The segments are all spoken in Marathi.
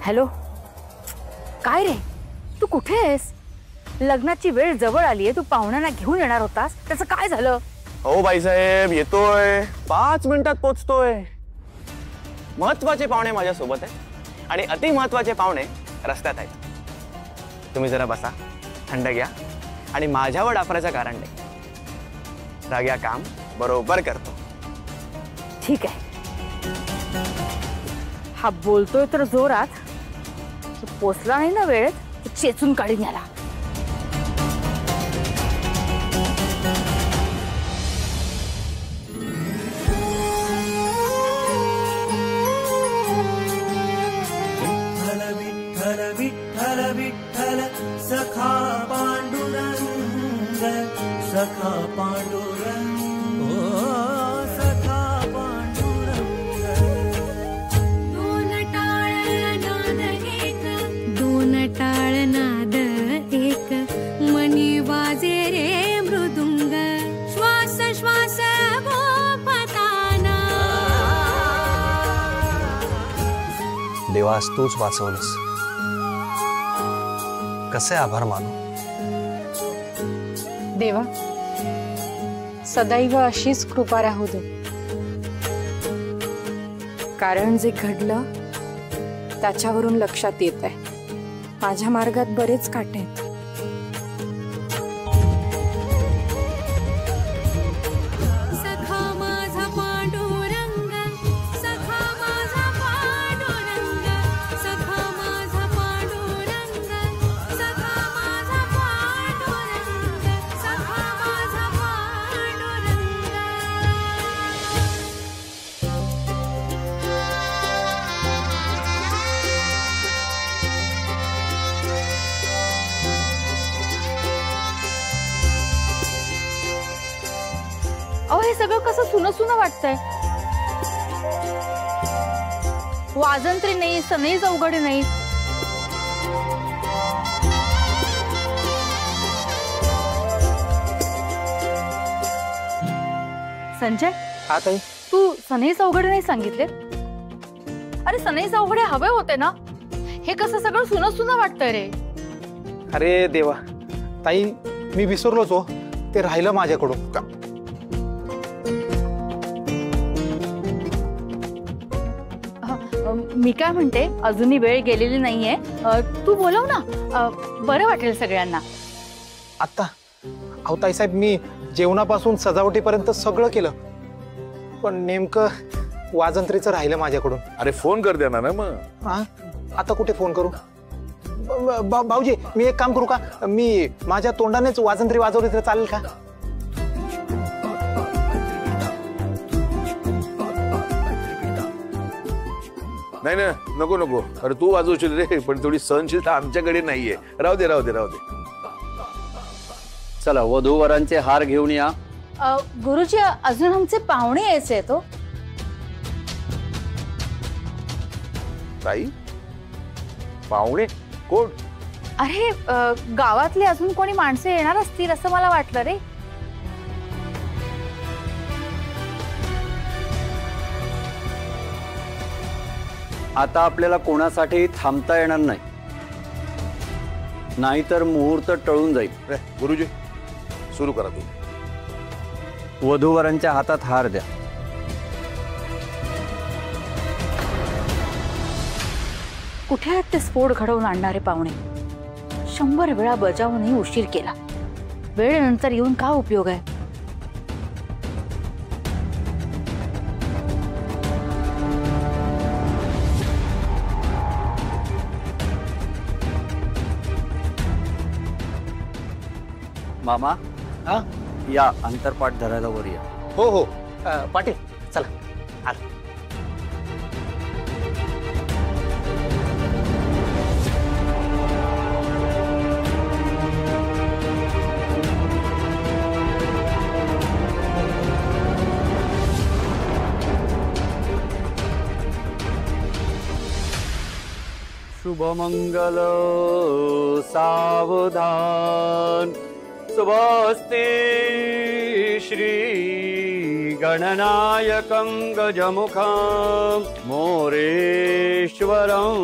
हॅलो, काय रे, तू कुठे आहेस? लग्नाची वेळ जवळ आलीये, तू पाहुण्यांना घेऊन येणार होतास, त्याचं काय झालं? हो बाईसाहेब, येतोय, 5 मिनिटात पोचतोय. महत्वाचे पाहुणे माझ्या सोबत आहे आणि अति महत्वाचे पाहुणे रस्त्यात आहेत. तुम्ही जरा बसा, थंड घ्या आणि माझ्यावर डाफराचं कारण नाही. राग्या काम बरोबर करतो. ठीक आहे. हा बोलतोय तर जोरात, पोचला नाही ना वेळेत, चेचून काढीन याला. विठ्ठल विठ्ठल विठ्ठल सखा पांडुरंग, सखा पांडुरंग, ओ सखा पांडुरंग. दोन टाळ नाद एक, मनी वाजे रे मृदुंग, श्वास श्वास गोपताना. देवास तूच वाचवलंस. कसे आभार मानू देवा. सदैव अशीच कृपा राहू दे. कारण जे घडलं त्याच्यावरून लक्षात येत आहे, माझ्या मार्गात बरेच काटे आहेत. सखा माझा पांडुरंग, सखा माझा पांडुरंग, सखा माझा पांडुरंग, सखा माझा पांडुरंग, सखा माझा पांडुरंग. अहो, हे सगळं कसं सुनं सुनं वाटतंय. वाजंत्री नाही, सनई चौघडे नाही. संजय, हा ताई, तू सनई चौघडे नाही सांगितले? अरे सनई चौघडे हवे होते ना. हे कसं सगळं सुनं सुनं वाटतंय रे. अरे देवा ताई, मी विसरलोच हो, ते राहिलं माझ्याकडून. मी काय म्हणते, अजूनही वेळ गेलेली नाहीये, तू बोलव ना, बरं वाटेल सगळ्यांना. आता अहो ताईसाहेब, मी जेवणापासून सजावटीपर्यंत सगळं केलं, पण नेमकं वाजंत्रीचं राहिलं माझ्याकडून. अरे फोन कर देणार ना मग. हा, आता कुठे फोन करू? भाऊजी, मी एक काम करू का, मी माझ्या तोंडानेच वाजंत्री वाजवली तर चालेल का? नाही ना, नको नको. अरे तू वाजवशील रे, पण थोडी सहनशीलता आमच्याकडे नाहीये. राहू दे राहू दे राहू दे. चला, वधूवरांचे हार घेऊन या. गुरुजी, अजून आमचे पाहुणे यायचे तो. ताई, पाहुणे कोण? अरे गावातले अजून कोणी माणसे येणार असतील असं मला वाटलं रे. आता आपल्याला कोणासाठी थांबता येणार नाही, नाहीतर मुहूर्त टळून जाईल. गुरुजी, सुरू करा तुम्ही. वधूवरांच्या हातात हार द्या. कुठे आहेत ते स्फोट घडवून आणणारे पाहुणे? 100 वेळा बजावूनही उशीर केला. वेळेनंतर येऊन काय उपयोग आहे? मामा, हा, या अंतरपाठ धरायला वर या. हो हो, पाटील चला. आलो. शुभमंगल सावधान, शुभस्ते श्री गणनायकं गजमुखं मोरेश्वरं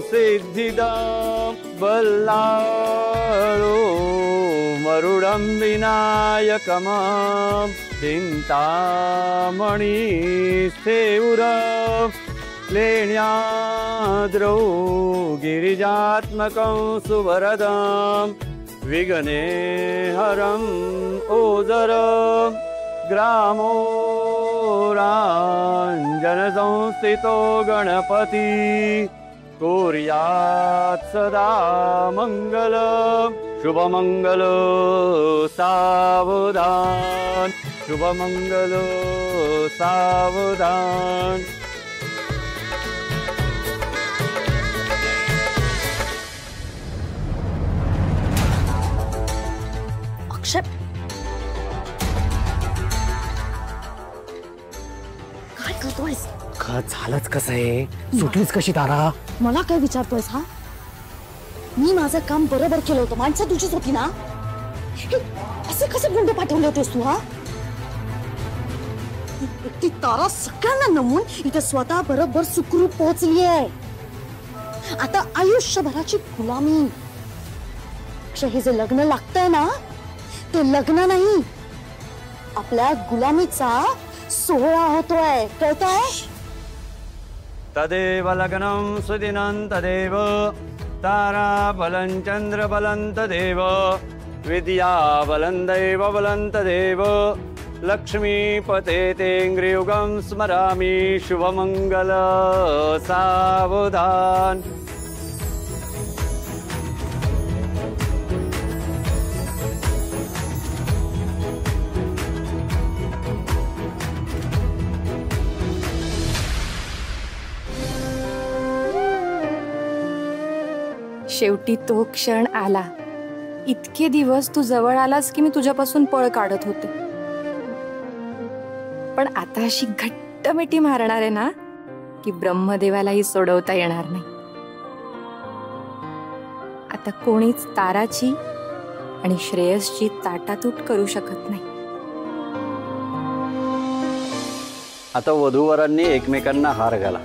सिद्धिदं बल्लाळो मरुडं विनायकमं चिन्तामणि स्थेउरं लेण्याद्रौ गिरिजात्मकं सुवरदं विघ्नेहरं ओदरं ग्रामोराञ्जनसंस्थितो गणपति कुर्यात् सदा मङ्गलं शुभमङ्गलो सावधान शुभमङ्गलो सावधान. अक्षय, काय करतोयस? झालंच कसं आहे? सुटलीच कशी तारा? मला काय विचारतोयस हा? मी माझं काम बरोबर केलं होतं, माणसं तुझीच होती ना? हे असे कसे गुंड पाठवले होतेस तू हा? ती तारा सगळ्यांना नमून इथे स्वतः बरोबर सुखरूप पोहोचली आहे. आता आयुष्यभराची गुलामी. अक्षय, हे जे लग्न लागतंय ना, ते लग्न नाही, आपल्या गुलामीचा सोहळा होतोय, कळतंय? तदेव लग्नं सुदिनं तदेव ताराबलं चन्द्रबलं तदेव विद्याबलं दैवबलं तदेव लक्ष्मीपते तेङ्ग्रियुगं स्मरामि शुभमङ्गल सावधान. शेवटी तो क्षण आला. इतके दिवस तू जवळ आलास की मी तुझ्यापासून पळ काढत होते, पण आता अशी घट्ट मिठी मारणार आहे ना की ब्रह्मदेवालाही सोडवता येणार नाही. आता कोणीच ताराची आणि श्रेयसची ताटातूट करू शकत नाही. आता वधूवरांनी एकमेकांना हार घाला.